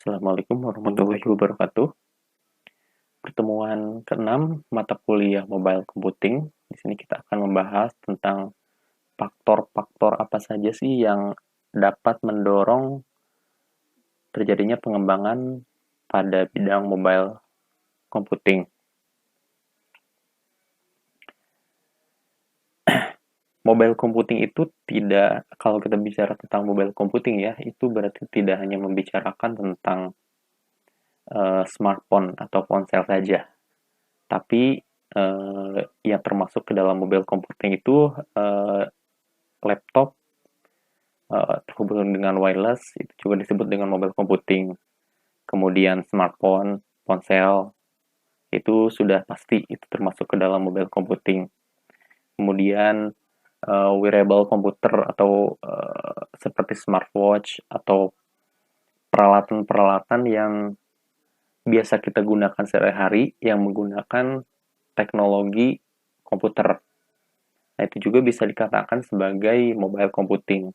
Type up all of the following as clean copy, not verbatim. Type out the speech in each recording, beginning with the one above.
Assalamualaikum warahmatullahi wabarakatuh. Pertemuan ke-6 mata kuliah Mobile Computing. Di sini kita akan membahas tentang faktor-faktor apa saja sih yang dapat mendorong terjadinya pengembangan pada bidang mobile computing. Mobile computing itu tidak, kalau kita bicara tentang mobile computing ya, itu berarti tidak hanya membicarakan tentang smartphone atau ponsel saja, tapi yang termasuk ke dalam mobile computing itu laptop terhubung dengan wireless, itu juga disebut dengan mobile computing. Kemudian smartphone, ponsel, itu sudah pasti itu termasuk ke dalam mobile computing. Kemudian wearable komputer atau seperti smartwatch atau peralatan-peralatan yang biasa kita gunakan sehari-hari yang menggunakan teknologi komputer. Nah, itu juga bisa dikatakan sebagai mobile computing.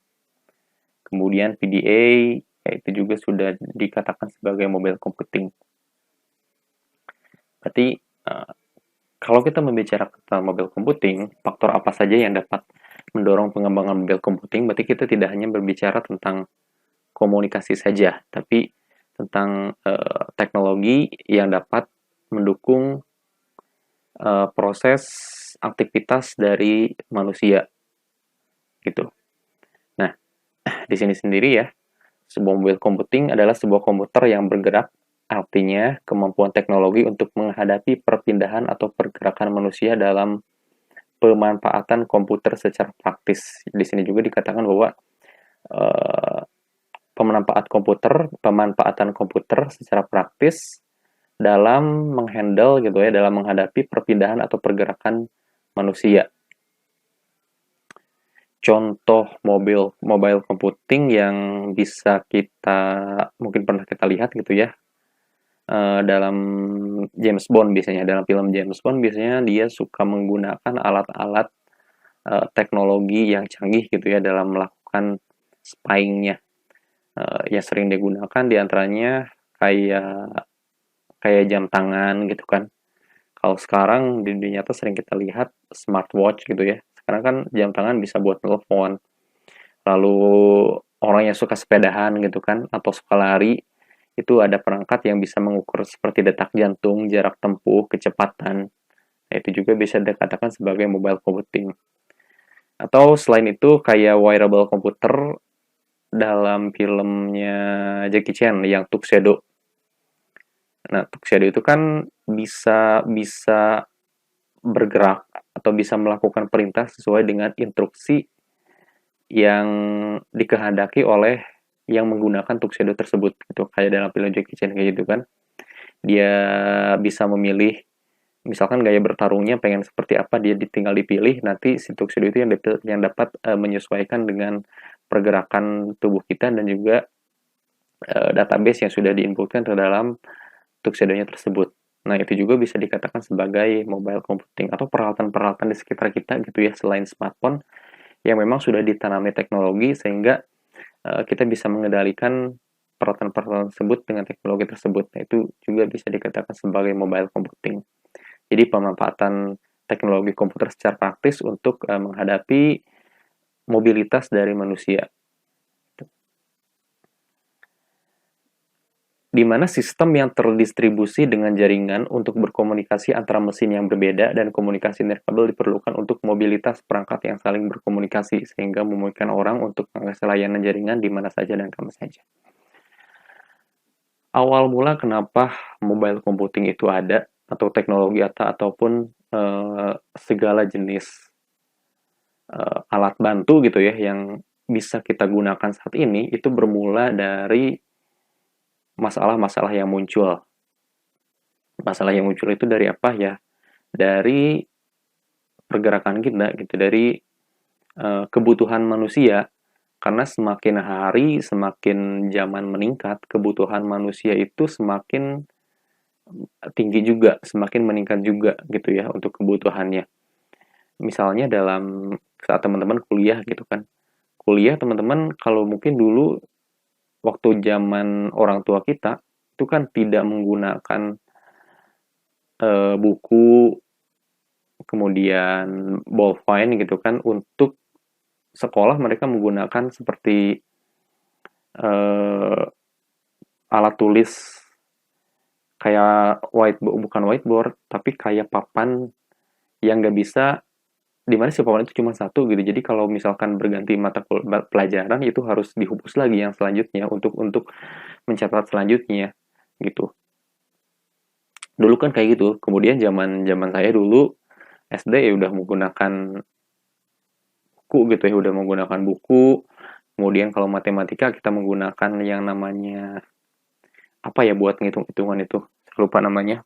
Kemudian PDA, itu juga sudah dikatakan sebagai mobile computing. Berarti kalau kita membicarakan tentang mobile computing, faktor apa saja yang dapat mendorong pengembangan mobile computing, berarti kita tidak hanya berbicara tentang komunikasi saja, tapi tentang teknologi yang dapat mendukung proses aktivitas dari manusia, gitu. Nah, di sini sendiri ya, sebuah mobile computing adalah sebuah komputer yang bergerak, artinya kemampuan teknologi untuk menghadapi perpindahan atau pergerakan manusia dalam pemanfaatan komputer secara praktis. Di sini juga dikatakan bahwa pemanfaatan komputer secara praktis dalam menghandle gitu ya, dalam menghadapi perpindahan atau pergerakan manusia. Contoh mobile computing yang bisa kita mungkin pernah kita lihat gitu ya, dalam James Bond biasanya, dalam film James Bond biasanya dia suka menggunakan alat-alat teknologi yang canggih gitu ya dalam melakukan spying-nya. Yang sering digunakan diantaranya kayak jam tangan gitu kan. Kalau sekarang di dunia nyata sering kita lihat smartwatch gitu ya. Sekarang kan jam tangan bisa buat telepon. Lalu orang yang suka sepedahan gitu kan atau suka lari itu ada perangkat yang bisa mengukur seperti detak jantung, jarak tempuh, kecepatan. Nah, itu juga bisa dikatakan sebagai mobile computing. Atau selain itu kayak wearable komputer dalam filmnya Jackie Chan yang Tuxedo. Nah, Tuxedo itu kan bisa bisa bergerak atau bisa melakukan perintah sesuai dengan instruksi yang dikehendaki oleh yang menggunakan tuxedo tersebut gitu, kayak dalam film Jackie Chan kayak gitu kan. Dia bisa memilih misalkan gaya bertarungnya pengen seperti apa, dia tinggal dipilih, nanti si tuxedo itu yang dapat menyesuaikan dengan pergerakan tubuh kita dan juga database yang sudah diinputkan ke dalam tuxedo-nya tersebut. Nah, itu juga bisa dikatakan sebagai mobile computing atau peralatan-peralatan di sekitar kita gitu ya, selain smartphone yang memang sudah ditanami teknologi sehingga kita bisa mengendalikan peralatan-peralatan tersebut dengan teknologi tersebut. Nah, itu juga bisa dikatakan sebagai mobile computing. Jadi pemanfaatan teknologi komputer secara praktis untuk menghadapi mobilitas dari manusia. Di mana sistem yang terdistribusi dengan jaringan untuk berkomunikasi antara mesin yang berbeda dan komunikasi nirkabel diperlukan untuk mobilitas perangkat yang saling berkomunikasi sehingga memungkinkan orang untuk mengakses layanan jaringan di mana saja dan kapan saja. Awal mula kenapa mobile computing itu ada atau teknologi ataupun segala jenis alat bantu gitu ya yang bisa kita gunakan saat ini itu bermula dari masalah-masalah yang muncul. Masalah yang muncul itu dari apa ya? Dari pergerakan kita gitu, dari kebutuhan manusia. Karena semakin hari, semakin zaman meningkat, kebutuhan manusia itu semakin tinggi juga, semakin meningkat juga gitu ya untuk kebutuhannya. Misalnya dalam saat teman-teman kuliah gitu kan. Kuliah teman-teman kalau mungkin dulu waktu zaman orang tua kita itu kan tidak menggunakan buku, kemudian ballpoint gitu kan. Untuk sekolah mereka menggunakan seperti eh, alat tulis kayak bukan whiteboard, tapi kayak papan yang nggak bisa, di mana si papan itu cuma satu gitu. Jadi kalau misalkan berganti mata pelajaran itu harus dihapus lagi yang selanjutnya untuk mencatat selanjutnya gitu. Dulu kan kayak gitu. Kemudian zaman zaman saya dulu SD ya udah menggunakan buku gitu ya, udah menggunakan buku. Kemudian kalau matematika kita menggunakan yang namanya apa ya buat ngitung-hitungan itu. Saya lupa namanya.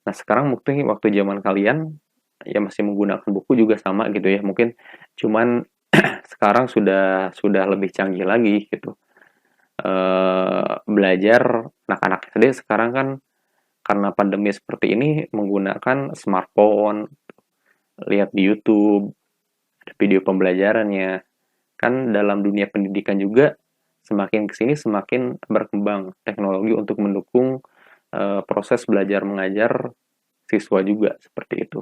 Nah, sekarang mungkin waktu zaman kalian ya masih menggunakan buku juga sama gitu ya. Mungkin cuman sekarang sudah lebih canggih lagi gitu. Belajar anak-anak SD sekarang kan karena pandemi seperti ini menggunakan smartphone, lihat di YouTube, video pembelajarannya. Kan dalam dunia pendidikan juga semakin kesini semakin berkembang teknologi untuk mendukung proses belajar mengajar siswa juga seperti itu.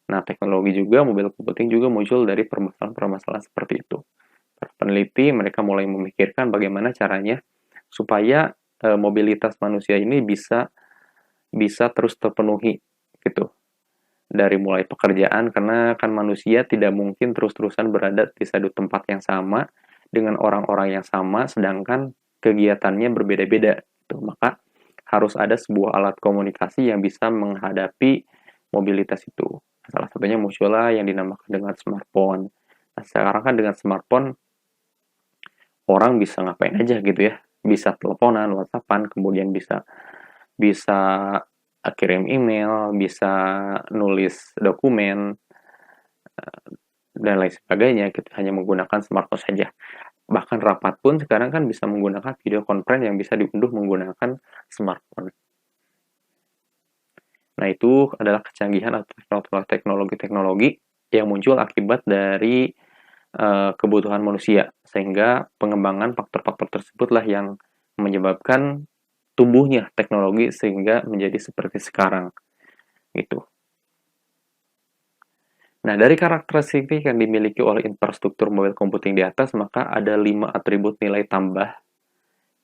Nah, teknologi juga, mobile computing juga muncul dari permasalahan-permasalahan seperti itu. Para peneliti mereka mulai memikirkan bagaimana caranya supaya mobilitas manusia ini bisa bisa terus terpenuhi gitu. Dari mulai pekerjaan, karena kan manusia tidak mungkin terus-terusan berada di satu tempat yang sama dengan orang-orang yang sama sedangkan kegiatannya berbeda-beda gitu. Maka harus ada sebuah alat komunikasi yang bisa menghadapi mobilitas itu. Salah satunya muncullah yang dinamakan dengan smartphone. Nah, sekarang kan dengan smartphone orang bisa ngapain aja gitu ya. Bisa teleponan, WhatsAppan, kemudian bisa bisa kirim email, bisa nulis dokumen, dan lain sebagainya gitu, hanya menggunakan smartphone saja. Bahkan rapat pun sekarang kan bisa menggunakan video conference yang bisa diunduh menggunakan smartphone. Nah, itu adalah kecanggihan atau teknologi-teknologi yang muncul akibat dari kebutuhan manusia, sehingga pengembangan faktor-faktor tersebutlah yang menyebabkan tumbuhnya teknologi sehingga menjadi seperti sekarang gitu. Nah, dari karakteristik yang dimiliki oleh infrastruktur mobile computing di atas, maka ada 5 atribut nilai tambah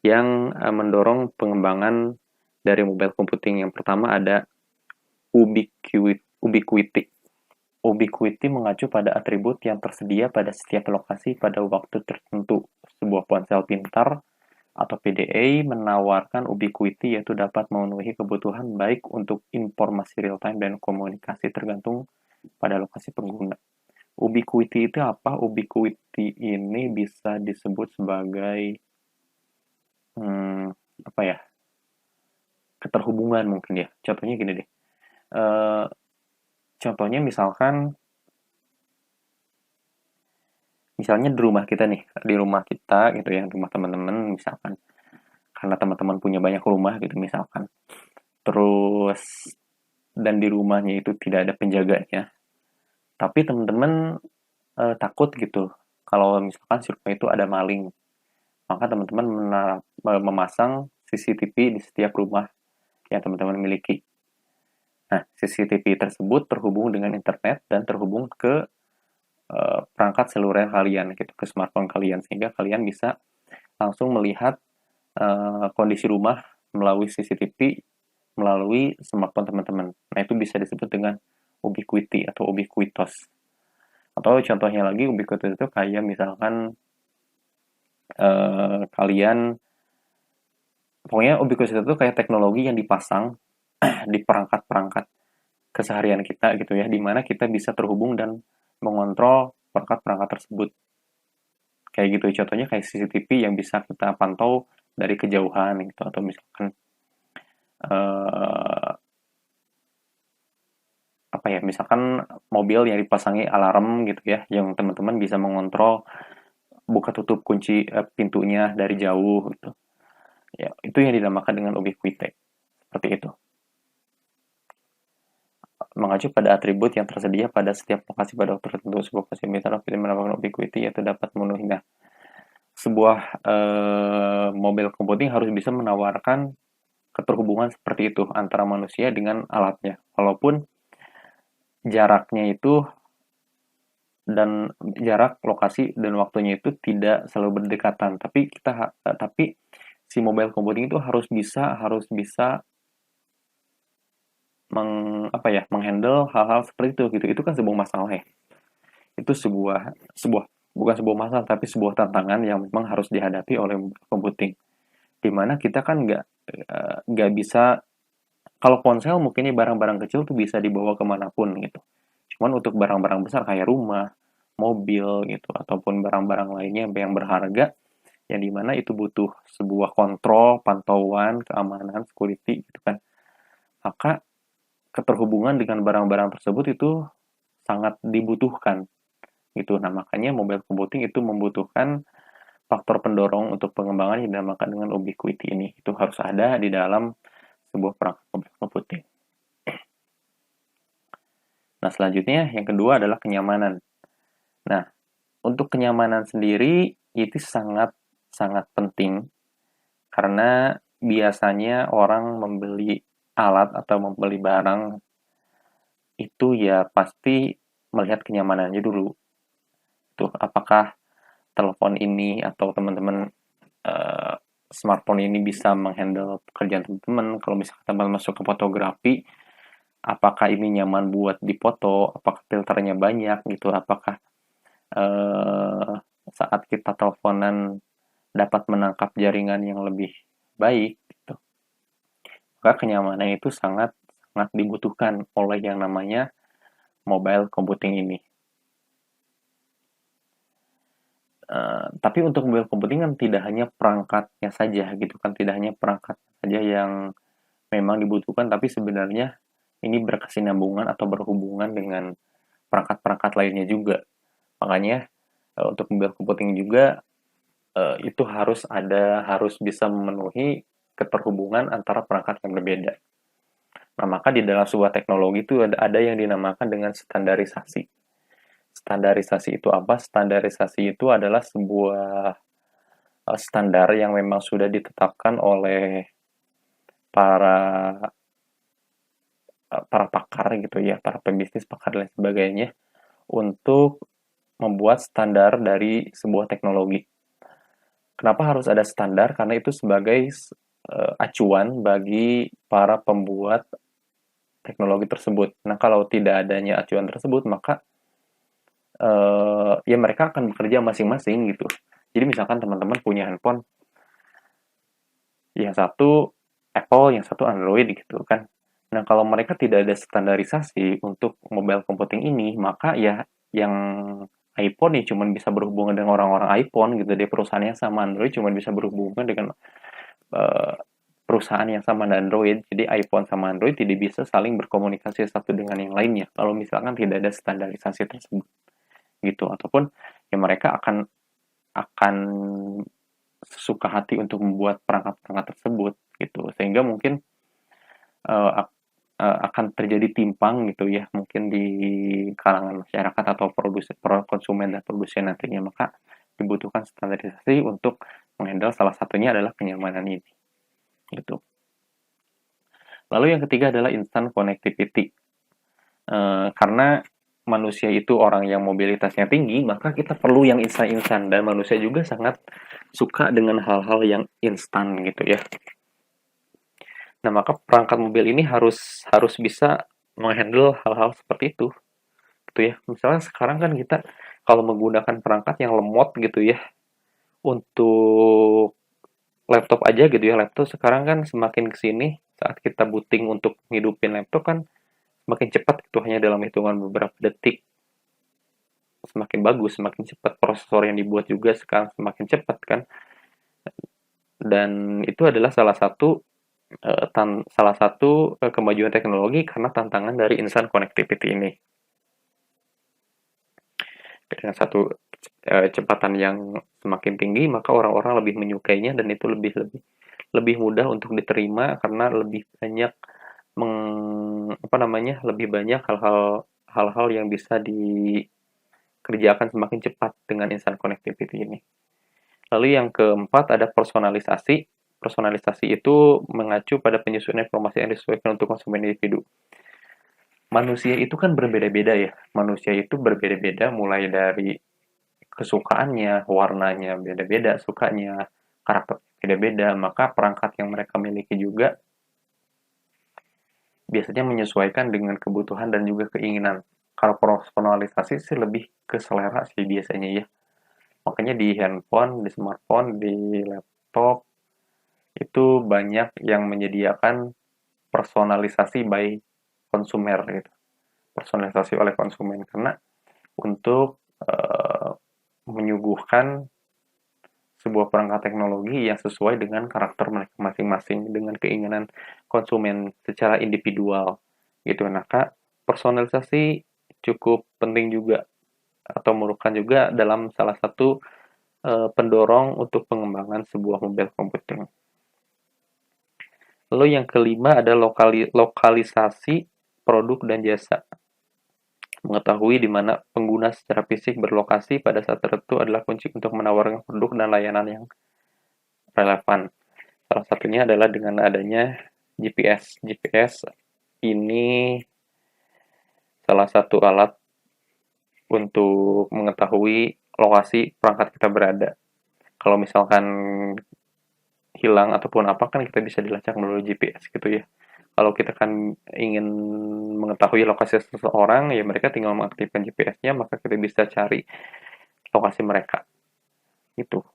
yang mendorong pengembangan dari mobile computing. Yang pertama ada ubiquity. Ubiquity mengacu pada atribut yang tersedia pada setiap lokasi pada waktu tertentu. Sebuah ponsel pintar atau PDA menawarkan ubiquity, yaitu dapat memenuhi kebutuhan baik untuk informasi real time dan komunikasi tergantung pada lokasi pengguna. Ubiquity itu apa? Ubiquity ini bisa disebut sebagai hmm, apa ya? Keterhubungan mungkin ya. Contohnya gini deh. Eh, contohnya misalnya di rumah kita nih, di rumah kita gitu ya, rumah teman-teman misalkan. Karena teman-teman punya banyak rumah gitu misalkan. Terus dan di rumahnya itu tidak ada penjaganya. Tapi teman-teman takut gitu kalau misalkan di rumah itu ada maling. Maka teman-teman memasang CCTV di setiap rumah yang teman-teman miliki. Nah, CCTV tersebut terhubung dengan internet dan terhubung ke perangkat seluler kalian gitu, ke smartphone kalian, sehingga kalian bisa langsung melihat kondisi rumah melalui CCTV melalui smartphone teman-teman. Nah, itu bisa disebut dengan ubiquity atau ubiquitous. Atau contohnya lagi ubiquitous itu kayak misalkan kalian, pokoknya ubiquitous itu kayak teknologi yang dipasang di perangkat-perangkat keseharian kita gitu ya, di mana kita bisa terhubung dan mengontrol perangkat-perangkat tersebut. Kayak gitu, contohnya kayak CCTV yang bisa kita pantau dari kejauhan gitu, atau misalkan eh, apa ya, misalkan mobil yang dipasangi alarm gitu ya, yang teman-teman bisa mengontrol buka tutup kunci pintunya dari jauh gitu. Ya, itu yang dinamakan dengan ubiquity. Seperti itu. Mengacu pada atribut yang tersedia pada setiap lokasi pada waktu tertentu. Sebuah lokasi misalnya pilih menawarkan ubiquity yaitu dapat memenuhi. Nah, sebuah mobile computing harus bisa menawarkan keterhubungan seperti itu antara manusia dengan alatnya. Walaupun jaraknya itu dan jarak, lokasi, dan waktunya itu tidak selalu berdekatan. Tapi si mobile computing itu harus bisa menghandle hal-hal seperti itu gitu. Itu kan sebuah masalah ya. Itu sebuah sebuah bukan sebuah masalah tapi sebuah tantangan yang memang harus dihadapi oleh mobile computing. Di mana kita kan nggak bisa, kalau ponsel mungkin ya barang-barang kecil tuh bisa dibawa kemanapun gitu. Cuman untuk barang-barang besar kayak rumah, mobil gitu, ataupun barang-barang lainnya yang berharga, yang dimana itu butuh sebuah kontrol, pantauan, keamanan, security gitu kan. Maka keterhubungan dengan barang-barang tersebut itu sangat dibutuhkan gitu. Nah, makanya mobile computing itu membutuhkan faktor pendorong untuk pengembangan yang dinamakan dengan ubiquity ini. Itu harus ada di dalam sebuah perangkat mobile computing. Nah, selanjutnya yang kedua adalah kenyamanan. Nah, untuk kenyamanan sendiri itu sangat sangat penting karena biasanya orang membeli alat atau membeli barang itu ya pasti melihat kenyamanannya dulu. Tuh, apakah telepon ini atau teman-teman eh, smartphone ini bisa menghandle pekerjaan teman-teman. Kalau misalkan teman masuk ke fotografi, apakah ini nyaman buat dipoto, apakah filternya banyak gitu, apakah eh, saat kita teleponan dapat menangkap jaringan yang lebih baik gitu. Maka kenyamanan itu sangat sangat dibutuhkan oleh yang namanya mobile computing ini. Tapi untuk mobile computing kan tidak hanya perangkatnya saja gitu kan, tidak hanya perangkat saja yang memang dibutuhkan, tapi sebenarnya ini berkesinambungan atau berhubungan dengan perangkat-perangkat lainnya juga. Makanya untuk mobile computing juga itu harus bisa memenuhi keterhubungan antara perangkat yang berbeda. Nah, maka di dalam sebuah teknologi itu ada yang dinamakan dengan standarisasi. Standarisasi itu apa? Standarisasi itu adalah sebuah standar yang memang sudah ditetapkan oleh para para pakar gitu ya, para pembisnis, pakar dan sebagainya untuk membuat standar dari sebuah teknologi. Kenapa harus ada standar? Karena itu sebagai acuan bagi para pembuat teknologi tersebut. Nah, kalau tidak adanya acuan tersebut, maka ya mereka akan bekerja masing-masing gitu. Jadi misalkan teman-teman punya handphone, yang satu Apple, yang satu Android gitu kan. Nah, kalau mereka tidak ada standarisasi untuk mobile computing ini, maka ya yang iPhone ya cuma bisa berhubungan dengan orang-orang iPhone gitu. Dia perusahaannya sama, Android cuma bisa berhubungan dengan eh, perusahaan yang sama dengan Android. Jadi iPhone sama Android tidak bisa saling berkomunikasi satu dengan yang lainnya. Kalau misalkan tidak ada standarisasi tersebut gitu. Ataupun ya mereka akan sesuka hati untuk membuat perangkat-perangkat tersebut gitu. Sehingga mungkin uh, akan terjadi timpang gitu ya mungkin di kalangan masyarakat atau konsumen dan produsen nantinya. Maka dibutuhkan standarisasi untuk menghandle salah satunya adalah kenyamanan ini gitu. Lalu yang ketiga adalah instant connectivity. Karena manusia itu orang yang mobilitasnya tinggi, maka kita perlu yang instan-instan, dan manusia juga sangat suka dengan hal-hal yang instan gitu ya. Nah, maka perangkat mobil ini harus harus bisa menghandle hal-hal seperti itu gitu ya. Misalnya sekarang kan kita kalau menggunakan perangkat yang lemot gitu ya, untuk laptop aja gitu ya. Laptop sekarang kan semakin ke sini saat kita booting untuk ngidupin laptop kan semakin cepat gitu, hanya dalam hitungan beberapa detik. Semakin bagus, semakin cepat, prosesor yang dibuat juga sekarang semakin cepat kan. Dan itu adalah salah satu kemajuan teknologi karena tantangan dari instant connectivity ini. Dengan satu kecepatan yang semakin tinggi, maka orang-orang lebih menyukainya, dan itu lebih lebih lebih mudah untuk diterima karena lebih banyak lebih banyak hal-hal yang bisa dikerjakan semakin cepat dengan instant connectivity ini. Lalu yang keempat ada personalisasi. Personalisasi itu mengacu pada penyusunan informasi yang disesuaikan untuk konsumen individu. Manusia itu kan berbeda-beda ya. Manusia itu berbeda-beda mulai dari kesukaannya, warnanya beda-beda, sukanya, karakter beda-beda, maka perangkat yang mereka miliki juga biasanya menyesuaikan dengan kebutuhan dan juga keinginan. Kalau personalisasi sih lebih ke selera sih biasanya ya. Makanya di handphone, di smartphone, di laptop itu banyak yang menyediakan personalisasi by konsumer gitu. Personalisasi oleh konsumen karena untuk menyuguhkan sebuah perangkat teknologi yang sesuai dengan karakter mereka masing-masing, dengan keinginan konsumen secara individual gitu. Nah, Kak, personalisasi cukup penting juga atau merupakan juga dalam salah satu pendorong untuk pengembangan sebuah mobile computing. Lalu yang kelima ada lokalisasi produk dan jasa. Mengetahui di mana pengguna secara fisik berlokasi pada saat tertentu adalah kunci untuk menawarkan produk dan layanan yang relevan. Salah satunya adalah dengan adanya GPS. GPS ini salah satu alat untuk mengetahui lokasi perangkat kita berada. Kalau misalkan hilang ataupun apa kan kita bisa dilacak melalui GPS gitu ya. Kalau kita kan ingin mengetahui lokasi seseorang, ya mereka tinggal mengaktifkan GPS-nya, maka kita bisa cari lokasi mereka. Itu.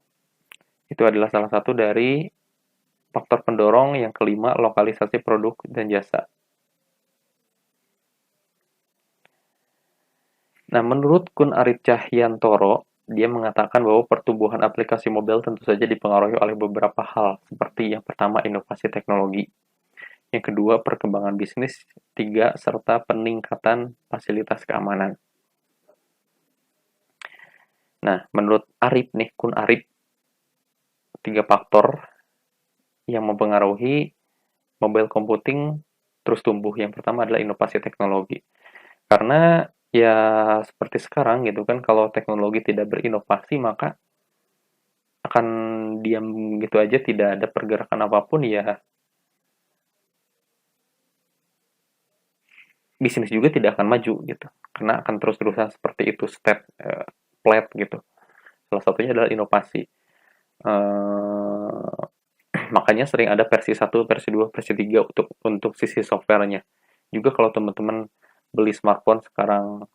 Itu adalah salah satu dari faktor pendorong yang kelima, lokalisasi produk dan jasa. Nah, menurut Kun Arif Cahyantoro, dia mengatakan bahwa pertumbuhan aplikasi mobile tentu saja dipengaruhi oleh beberapa hal, seperti yang pertama inovasi teknologi, yang kedua perkembangan bisnis, tiga serta peningkatan fasilitas keamanan. Nah, menurut Arif nih, Kun Arif, tiga faktor yang mempengaruhi mobile computing terus tumbuh. Yang pertama adalah inovasi teknologi. Karena ya seperti sekarang gitu kan, kalau teknologi tidak berinovasi maka akan diam gitu aja, tidak ada pergerakan apapun ya. Bisnis juga tidak akan maju gitu. Karena akan terus-terusan seperti itu, step flat gitu. Salah satunya adalah inovasi. Eh, makanya sering ada versi 1, versi 2, versi 3 untuk sisi softwarenya. Juga kalau teman-teman beli smartphone sekarang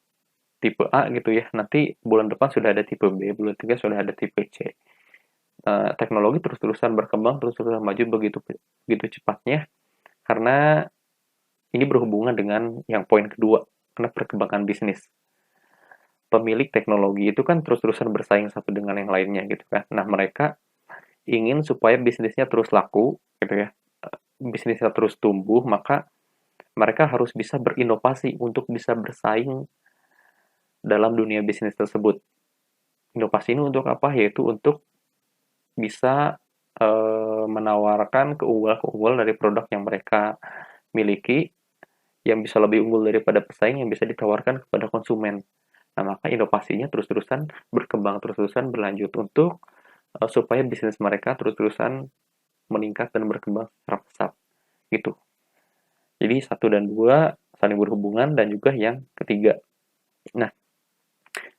tipe A gitu ya, nanti bulan depan sudah ada tipe B, bulan 3 sudah ada tipe C. Teknologi terus-terusan berkembang, terus-terusan maju begitu begitu cepatnya, karena ini berhubungan dengan yang poin kedua, karena perkembangan bisnis. Pemilik teknologi itu kan terus-terusan bersaing satu dengan yang lainnya gitu kan. Nah, mereka ingin supaya bisnisnya terus laku gitu ya, bisnisnya terus tumbuh, maka mereka harus bisa berinovasi untuk bisa bersaing dalam dunia bisnis tersebut. Inovasi ini untuk apa? Yaitu untuk bisa menawarkan keunggulan-keunggulan dari produk yang mereka miliki, yang bisa lebih unggul daripada pesaing, yang bisa ditawarkan kepada konsumen. Nah, maka inovasinya terus-terusan berkembang, terus-terusan berlanjut untuk supaya bisnis mereka terus-terusan meningkat dan berkembang secara pesat. Gitu. Jadi satu dan dua saling berhubungan, dan juga yang ketiga. Nah,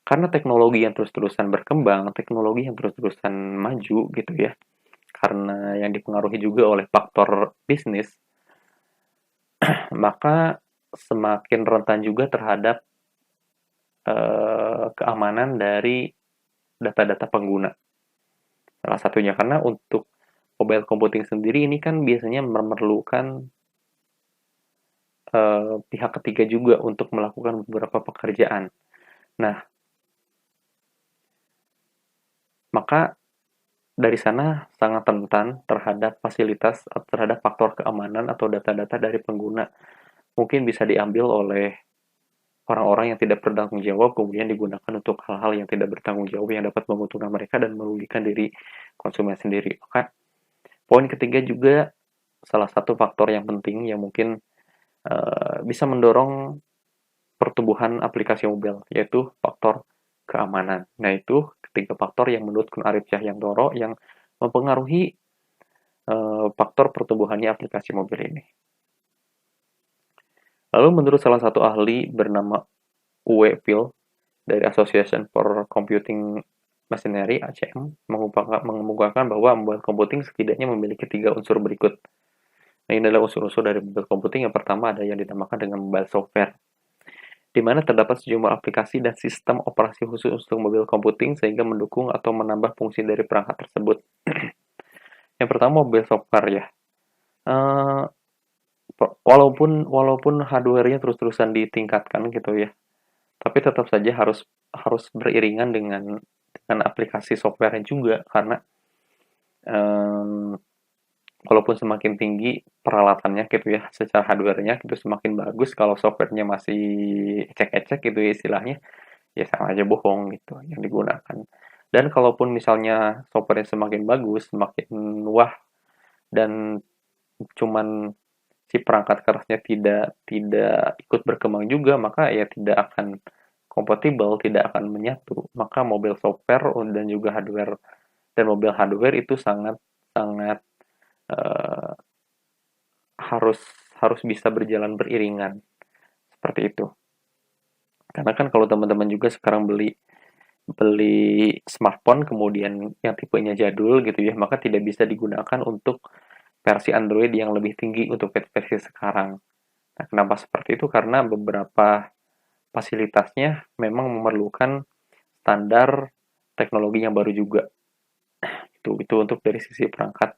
karena teknologi yang terus-terusan berkembang, teknologi yang terus-terusan maju gitu ya, karena yang dipengaruhi juga oleh faktor bisnis, maka semakin rentan juga terhadap keamanan dari data-data pengguna. Salah satunya karena untuk mobile computing sendiri ini kan biasanya memerlukan pihak ketiga juga untuk melakukan beberapa pekerjaan. Nah, maka dari sana sangat rentan terhadap fasilitas, terhadap faktor keamanan atau data-data dari pengguna. Mungkin bisa diambil oleh orang-orang yang tidak bertanggung jawab, kemudian digunakan untuk hal-hal yang tidak bertanggung jawab yang dapat menguntungkan mereka dan merugikan diri konsumen sendiri. Maka poin ketiga juga salah satu faktor yang penting yang mungkin bisa mendorong pertumbuhan aplikasi mobile, yaitu faktor keamanan. Nah, itu ketiga faktor yang menurut Kun Arif Cahyantoro yang mempengaruhi faktor pertumbuhannya aplikasi mobil ini. Lalu menurut salah satu ahli bernama Uwe Pill dari Association for Computing Machinery (ACM) mengemukakan bahwa mobile computing setidaknya memiliki 3 unsur berikut. Nah, ini adalah unsur-unsur dari mobile computing. Yang pertama ada yang dinamakan dengan mobile software, di mana terdapat sejumlah aplikasi dan sistem operasi khusus untuk mobile computing sehingga mendukung atau menambah fungsi dari perangkat tersebut. Yang pertama mobile software ya. Uh, walaupun hardware-nya terus-terusan ditingkatkan gitu ya, tapi tetap saja harus beriringan dengan aplikasi software-nya juga, karena walaupun semakin tinggi peralatannya gitu ya, secara hardware-nya gitu semakin bagus, kalau software-nya masih ecek-ecek gitu ya istilahnya, ya sama aja bohong gitu yang digunakan. Dan kalaupun misalnya software-nya semakin bagus, semakin wah, dan cuman si perangkat kerasnya tidak ikut berkembang juga, maka ya tidak akan kompatibel, tidak akan menyatu. Maka mobile software dan juga hardware dan mobile hardware itu sangat sangat uh, harus harus bisa berjalan beriringan seperti itu. Karena kan kalau teman-teman juga sekarang beli beli smartphone kemudian yang tipenya jadul gitu ya, maka tidak bisa digunakan untuk versi Android yang lebih tinggi untuk versi sekarang. Nah, kenapa seperti itu? Karena beberapa fasilitasnya memang memerlukan standar teknologi yang baru juga. Itu untuk dari sisi perangkat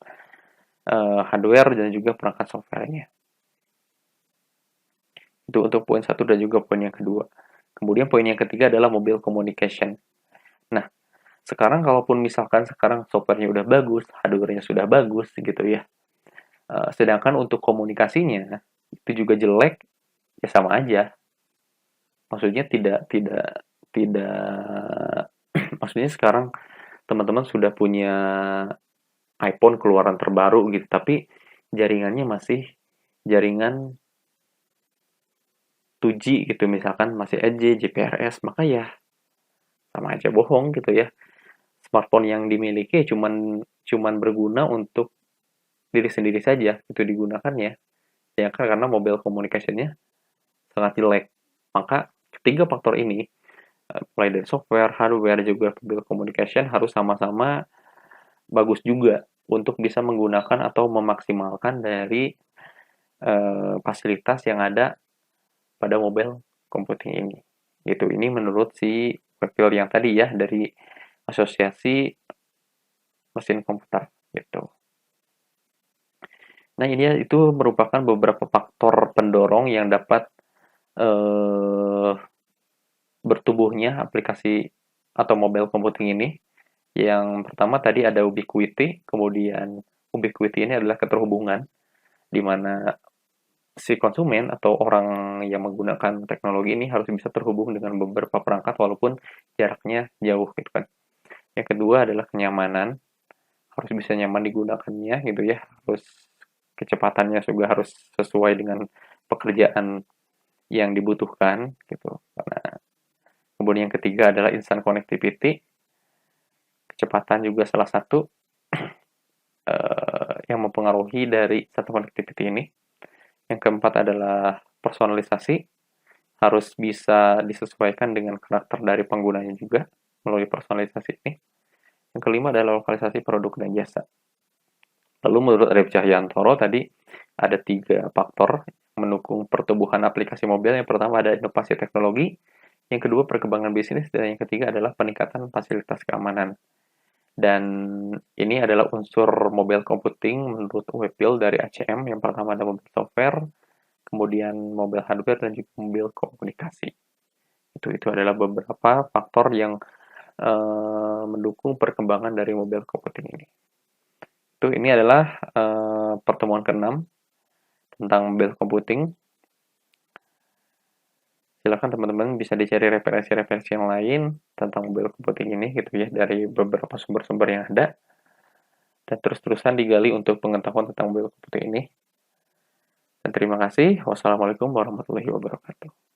hardware dan juga perangkat softwarenya. Itu untuk poin satu dan juga poin yang kedua. Kemudian poin yang ketiga adalah mobile communication. Nah, sekarang kalaupun misalkan sekarang softwarenya udah bagus, hardware-nya sudah bagus gitu ya. Sedangkan untuk komunikasinya itu juga jelek, ya sama aja. Maksudnya tidak maksudnya sekarang teman-teman sudah punya iPhone keluaran terbaru gitu, tapi jaringannya masih jaringan 2G gitu misalkan, masih EDGE, GPRS, maka ya sama aja bohong gitu ya. Smartphone yang dimiliki cuman cuman berguna untuk diri sendiri saja itu digunakannya, ya kan, karena mobile communication-nya sangat jelek. Maka ketiga faktor ini, mulai dari software, hardware, juga mobile communication harus sama-sama bagus juga untuk bisa menggunakan atau memaksimalkan dari fasilitas yang ada pada mobile computing ini. Gitu. Ini menurut si Webfield yang tadi ya dari Asosiasi Mesin Komputer gitu. Nah, ini itu merupakan beberapa faktor pendorong yang dapat bertumbuhnya aplikasi atau mobile computing ini. Yang pertama tadi ada ubiquity, kemudian ubiquity ini adalah keterhubungan, di mana si konsumen atau orang yang menggunakan teknologi ini harus bisa terhubung dengan beberapa perangkat walaupun jaraknya jauh gitu kan. Yang kedua adalah kenyamanan, harus bisa nyaman digunakannya gitu ya, harus kecepatannya juga harus sesuai dengan pekerjaan yang dibutuhkan gitu. Karena kemudian yang ketiga adalah instant connectivity, kecepatan juga salah satu yang mempengaruhi dari satu connectivity ini. Yang keempat adalah personalisasi, harus bisa disesuaikan dengan karakter dari penggunanya juga melalui personalisasi ini. Yang kelima adalah lokalisasi produk dan jasa. Lalu menurut Arif Cahyantoro tadi ada 3 faktor mendukung pertumbuhan aplikasi mobil. Yang pertama ada inovasi teknologi, yang kedua perkembangan bisnis, dan yang ketiga adalah peningkatan fasilitas keamanan. Dan ini adalah unsur mobile computing menurut Webfield dari ACM. Yang pertama ada mobile software, kemudian mobile hardware, dan juga mobile komunikasi. Itu adalah beberapa faktor yang mendukung perkembangan dari mobile computing ini. Ini adalah pertemuan ke-6 tentang mobile computing. Silakan teman-teman bisa dicari referensi-referensi yang lain tentang mobile computing ini gitu ya, dari beberapa sumber-sumber yang ada, dan terus-terusan digali untuk pengetahuan tentang mobile computing ini. Dan terima kasih. Wassalamualaikum warahmatullahi wabarakatuh.